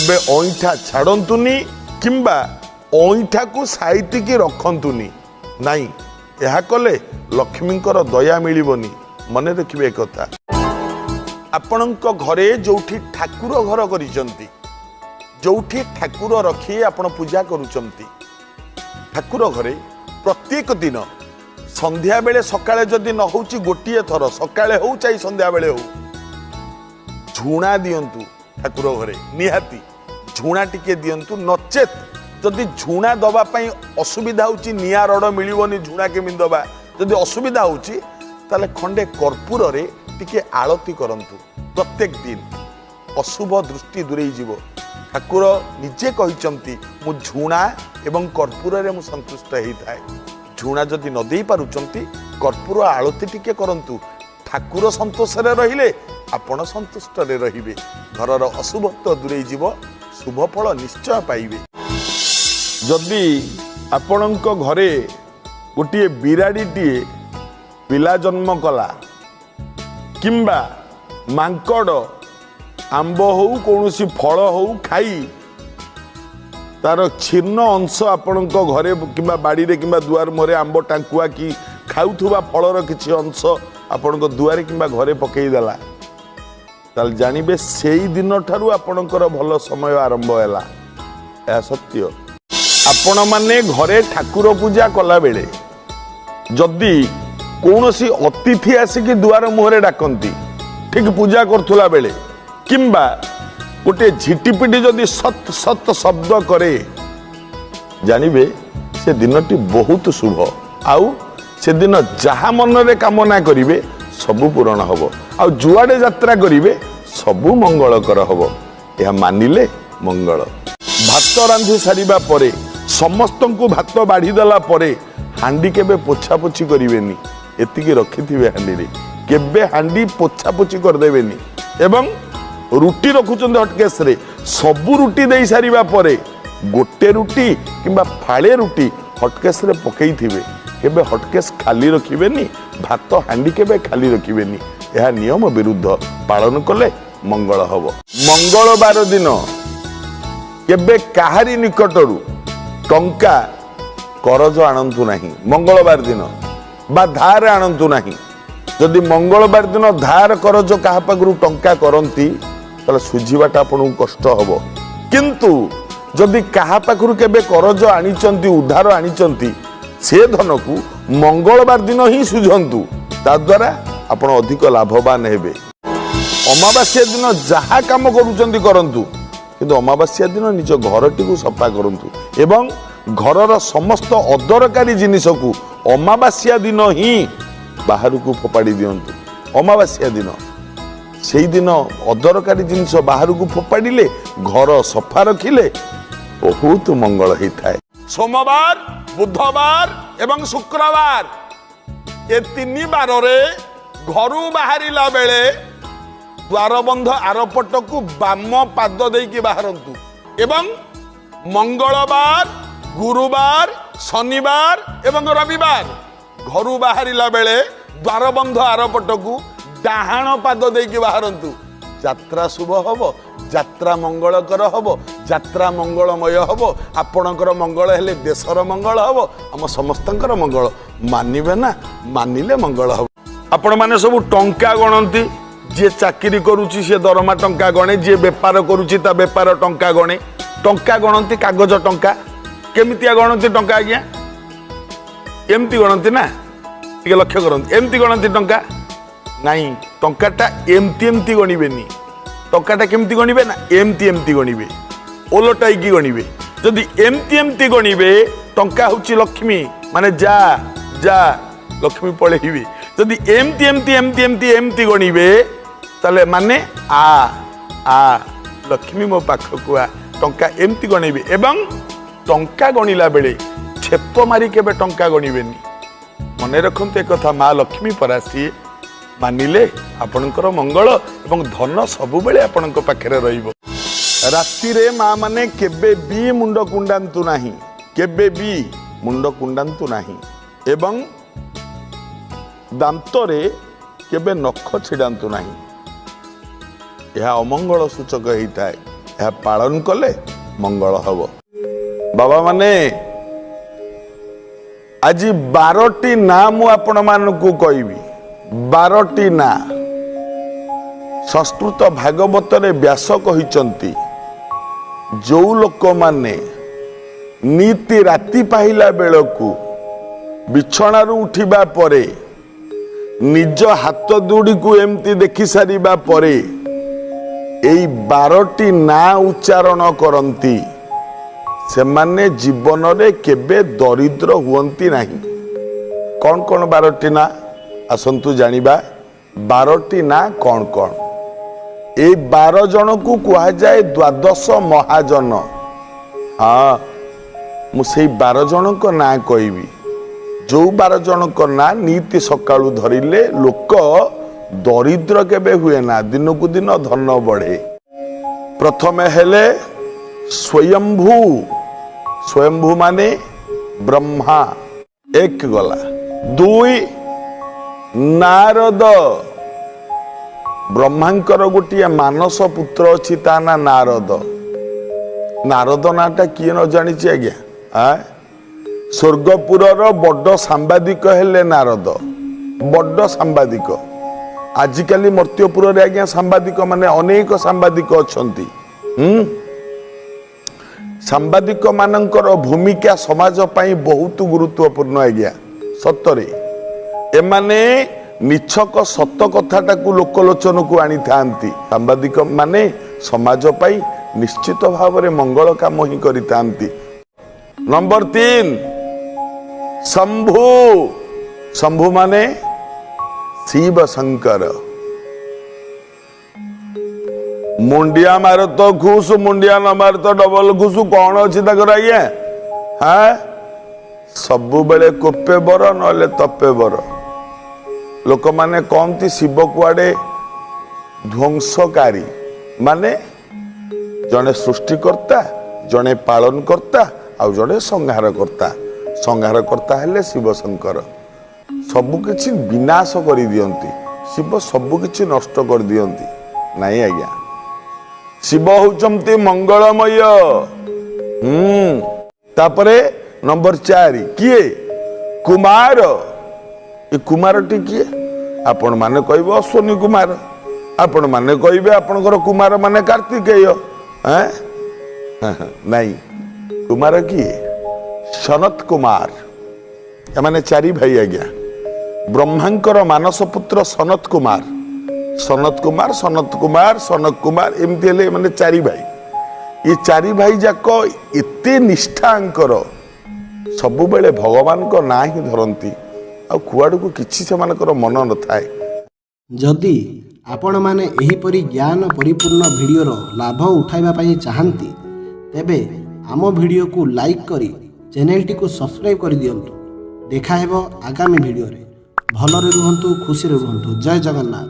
केबे अईठा छाड़तुनि किंबा अईठा को साइतिकी रखंतुनि नाई यह कले लक्ष्मींकर दया मिलिबनी मन रखिबे कथा आपणक घरे जोठी ठाकुर घर करिसंती जोठी ठाकुर रखी आपण पूजा करूचंती ठाकुर घरे प्रत्येक दिन संध्या बेले सकाळे जदि न होउची गोटिए थर सकाळे हो चाहे संध्या बेले हो झुणा दियंतु ठाकुर घरे निहाती झुणा टिके दियंतु नचेत जदि झुणा दबा पई असुविधा होउची निया रड मिलिबनी झुणा केमिन दबा जदि असुविधा होउची ताले खंडे कर्पूर रे टिके आळती करंतु प्रत्येक दिन अशुभ दृष्टि दूरेई जीवो ठाकुर निजे कहिचंती मु झुणा एवं कर्पूर रे मु संतुष्ट हेई थाए झुणा जदि न देई पारुचंती कर्पूर आळती टिके करंतु ठाकुर संतोष रे रहिले आपण संतुष्ट रे रहिबे घरर अशुभत्व दूरेई जीवो शुभ फल निश्चय पाइबे जदि आपणक घरे गोटे बिराड़ीटीए पिला जन्म कला किंबा मांकड़ आंब हो कौन फल हो खाई तार छीर्ण अंश आपण घरे किंबा बाड़ी रे किंबा दुआर मुहरे आंब टांकुआ कि खाऊथुबा फलर किछि अंश आपण दुआरे किंबा घरे पकईदेला ताल जानिबे सेई दिन ठारू आपणकर भल समय आरंभ हैला या सत्य आपण माने घरे ठाकुर पूजा कला बेले जदि कौनसी अतिथि आसिक दुआर मुहरे डाकती ठीक पूजा करुला बेले किंबा गोटे झिटिपिटी जदि सत सत शब्द करे जानिबे से दिनटी बहुत शुभ आउ से दिन जहा मन रे कामना करिवे सबु पूरण हबो आउ जुआडे यात्रा करिवे सबु मंगलकर हबो यह मानिले मंगल भात रांधि सारिबा परे समस्तंकु भात बाढ़ी देला परे हांडी केबे पोछा पोछी करिवेनी एतिकी रखिथिबे हांडी रे केबे हांडी पोछा पोछी कर देबेनी एवं रुटी रखुचंद हटकेस रे सबु रुटी देई सारिबा परे गोटे रुटी किंबा फाळे रुटी हटकेस रे पकेइथिबे केबे हटकेस खाली रखिबेनी भात हांडी केबे खाली रखिबेनी यह नियम विरुद्ध पालन कले मंगल हबो मंगलवार दिन केबे काहारी निकटरू टंका करज आणंतु नाही मंगलवार दिन बा धार आणंतु नाही जदि मंगलवार दिन धार करज कहा पाखरु टंका करंती ताले सुझीबाटा आपन कष्ट हबो किंतु जदि कहा पाखरु केबे करज आनिचंती उधार आनिचंती से धन को मंगलवार दिन ही सुझंतु ता द्वारा आपण अधिक लाभवान हेबे अमावास्या दिन जहा काम करूचंती करंतु किंतु अमावास्या दिन निज घरटी को सफा करंतु एवं घरर समस्त अदरकारी जिनिस को अमावास्या दिन ही बाहर को फोपाड़ी दियंतु अमावास्या दिन से दिन अदरकारी जिनिस बाहर को फोपाड़िले घर सफा रखिले बहुत मंगल होता है सोमवार बुधवार एवं शुक्रवार ये तीन बार रे घरू बाहरिला बेले द्वारबंध आरपट को बाम पाद देकी बाहरंतु एवं मंगलवार गुरुवार शनिवार एवं रविवार घरू बाहरिला बेले द्वारबंध आरपट को डाहाण पाद देकी बाहरंतु यात्रा शुभ हबो यात्रा मंगलकर हबो यात्रा मंगलमय हबो आपणकर मंगल हेले देशर मंगल हबो हम समस्तंकर मंगल मानिबे ना मानिले मंगल हबो आपण माने सब टंका गणंती जे चाकरी करूची से दरमा टंका गणे जे बेपार करूची ता बेपार टंका गणे टंका गणंती कागज टंका केमितिया गणंती टंका आज्ञा एमती गणंती ना टिके लक्ष्य करंती एमती गणंती टंका नहीं टंकाटा एमती एमती गणिबेनी टंकाटा केमती गणिबे ना एमती एमती गणिबे ओलटाइकी गणिबे जदि एमती एमती गणिबे टंका होची लक्ष्मी माने जा जा लक्ष्मी पळेइबे जदि एमती एमती एमती एमती एमती गणिबे ताले माने आ लक्ष्मी मो पाखकु आ टंका एमती गणिबे एवं टंका गणिला बेले छेप मारी केबे टंका गणिबेनी मने रखंतु एक कथा माँ लक्ष्मी परासी मानिले आपणकर मंगल एवं धन सबु बेले आपणक पाखरे रहिबो राति रे माँ माने केबे भी मुंड कुंडांतु नाही केबे भी मुंड कुंडांतु नाही एवं दांतरे केबे नख छिड़ांतु नाही यह अमंगल सूचक होता है ଏହା ପାଳନ କଲେ ମଙ୍ଗଳ ହବ। ବାବା ମାନେ ଆଜି 12ଟି ନାଁ ମୁଁ ଆପଣ ମାନଙ୍କୁ କହିବି। 12ଟି ନାଁ ସଂସ୍କୃତ ଭାଗବତରେ ବ୍ୟାସ କହିଛନ୍ତି, ଯୋଉ ଲୋକମାନେ ନିତି ରାତି ପାହିଲା ବେଳକୁ ବିଛଣାରୁ ଉଠିବା ପରେ ନିଜ ହାତ ଦୁଡ଼ିକୁ ଏମିତି ଦେଖି ସାରିବା ପରେ ଏଇ 12ଟି ନାଁ ଉଚ୍ଚାରଣ କରନ୍ତି, ସେମାନେ ଜୀବନରେ କେବେ ଦରିଦ୍ର ହୁଅନ୍ତି ନାହିଁ। କଣ କଣ 12ଟି ନାଁ ଆସନ୍ତୁ ଜାଣିବା। 12ଟି ନାଁ କଣ କଣ? ଏଇ 12 ଜଣକୁ କୁହାଯାଏ ଦ୍ୱାଦଶ ମହାଜନ। ହଁ, ମୁଁ ସେଇ 12 ଜଣଙ୍କ ନାଁ କହିବି। ଯୋଉ 12 ଜଣଙ୍କ ନାଁ ନିତି ସକାଳୁ ଧରିଲେ ଲୋକ ଦରିଦ୍ର କେବେ ହୁଏ ନା, ଦିନକୁ ଦିନ ଧନ ବଢେ। ପ୍ରଥମେ ହେଲେ ସ୍ୱୟମ୍ଭୁ। ସ୍ୱୟମ୍ଭୁ ମାନେ ବ୍ରହ୍ମା, ଏକ ଗଲା। 2 ନାରଦ। ବ୍ରହ୍ମାଙ୍କର ଗୋଟିଏ ମାନସ ପୁତ୍ର ଅଛି, ତା ନା ନାରଦ। ନାରଦ ନାଁଟା କିଏ ନ ଜାଣିଛି ଆଜ୍ଞା? ସ୍ୱର୍ଗପୁରର ବଡ଼ ସାମ୍ବାଦିକ ହେଲେ ନାରଦ, ବଡ଼ ସାମ୍ବାଦିକ। ଆଜିକାଲି ମର୍ତ୍ତ୍ୟପୁରରେ ଆଜ୍ଞା ସାମ୍ବାଦିକ ମାନେ ଅନେକ ସାମ୍ବାଦିକ ଅଛନ୍ତି। ସାମ୍ବାଦିକ ମାନଙ୍କର ଭୂମିକା ସମାଜ ପାଇଁ ବହୁତ ଗୁରୁତ୍ୱପୂର୍ଣ୍ଣ ଆଜ୍ଞା। ସତରେ ଏମାନେ ନିଛକ ସତ କଥାଟାକୁ ଲୋକଲୋଚନକୁ ଆଣିଥାନ୍ତି। ସାମ୍ବାଦିକ ମାନେ ସମାଜ ପାଇଁ ନିଶ୍ଚିତ ଭାବରେ ମଙ୍ଗଳ କାମ ହିଁ କରିଥାନ୍ତି। ନମ୍ବର 3 ଶମ୍ଭୁ। ଶମ୍ଭୁ ମାନେ ଶିବ ଶଙ୍କର। ମୁଣ୍ଡିଆ ମାର ତ ଖୁସ, ମୁଣ୍ଡିଆ ନ ମାର ତ ଡବଲ ଖୁସ। କଣ ଅଛି ତାଙ୍କର ଆଜ୍ଞା? ସବୁବେଳେ କୋପେ ବର ନହେଲେ ତପେ ବର। ଲୋକମାନେ କହନ୍ତି ଶିବ କୁଆଡେ ଧ୍ୱଂସକାରୀ, ମାନେ ଜଣେ ସୃଷ୍ଟିକର୍ତ୍ତା, ଜଣେ ପାଳନ କର୍ତ୍ତା, ଆଉ ଜଣେ ସଂହାର କର୍ତ୍ତା। ସଂହାର କର୍ତ୍ତା ହେଲେ ଶିବ ଶଙ୍କର। ସବୁକିଛି ବିନାଶ କରିଦିଅନ୍ତି, ଶିବ ସବୁକିଛି ନଷ୍ଟ କରିଦିଅନ୍ତି। ନାଇଁ ଆଜ୍ଞା, ଶିବ ହଉଛନ୍ତି ମଙ୍ଗଳମୟ। ତାପରେ ନମ୍ବର 4 କିଏ? କୁମାର। ଏ କୁମାରଟି କିଏ? ଆପଣ ମାନେ କହିବେ ଅଶ୍ୱିନୀ କୁମାର, ଆପଣ ମାନେ କହିବେ ଆପଣଙ୍କର କୁମାର ମାନେ କାର୍ତ୍ତିକେୟ। ନାଇଁ, କୁମାର କିଏ? ସନତ କୁମାର। ଏମାନେ 4 ଭାଇ ଆଜ୍ଞା। ବ୍ରହ୍ମାଙ୍କର ମାନସ ପୁତ୍ର ସନତ କୁମାର। ସନତ କୁମାର, ସନତ କୁମାର, ସନତ କୁମାର, ଏମିତି ହେଲେ ଏମାନେ 4 ଭାଇ। ଏ 4 ଭାଇ ଯାକ ଏତେ ନିଷ୍ଠାଙ୍କର, ସବୁବେଳେ ଭଗବାନଙ୍କ ନାଁ ହିଁ ଧରନ୍ତି, ଆଉ କୁଆଡ଼କୁ କିଛି ସେମାନଙ୍କର ମନ ନଥାଏ। ଯଦି ଆପଣମାନେ ଏହିପରି ଜ୍ଞାନ ପରିପୂର୍ଣ୍ଣ ଭିଡ଼ିଓର ଲାଭ ଉଠାଇବା ପାଇଁ ଚାହାନ୍ତି, ତେବେ ଆମ ଭିଡ଼ିଓକୁ ଲାଇକ୍ କରି ଚ୍ୟାନେଲଟିକୁ ସବସ୍କ୍ରାଇବ୍ କରିଦିଅନ୍ତୁ। ଦେଖାହେବ ଆଗାମୀ ଭିଡ଼ିଓରେ। ଭଲରେ ରୁହନ୍ତୁ, ଖୁସିରେ ରୁହନ୍ତୁ। ଜୟ ଜଗନ୍ନାଥ।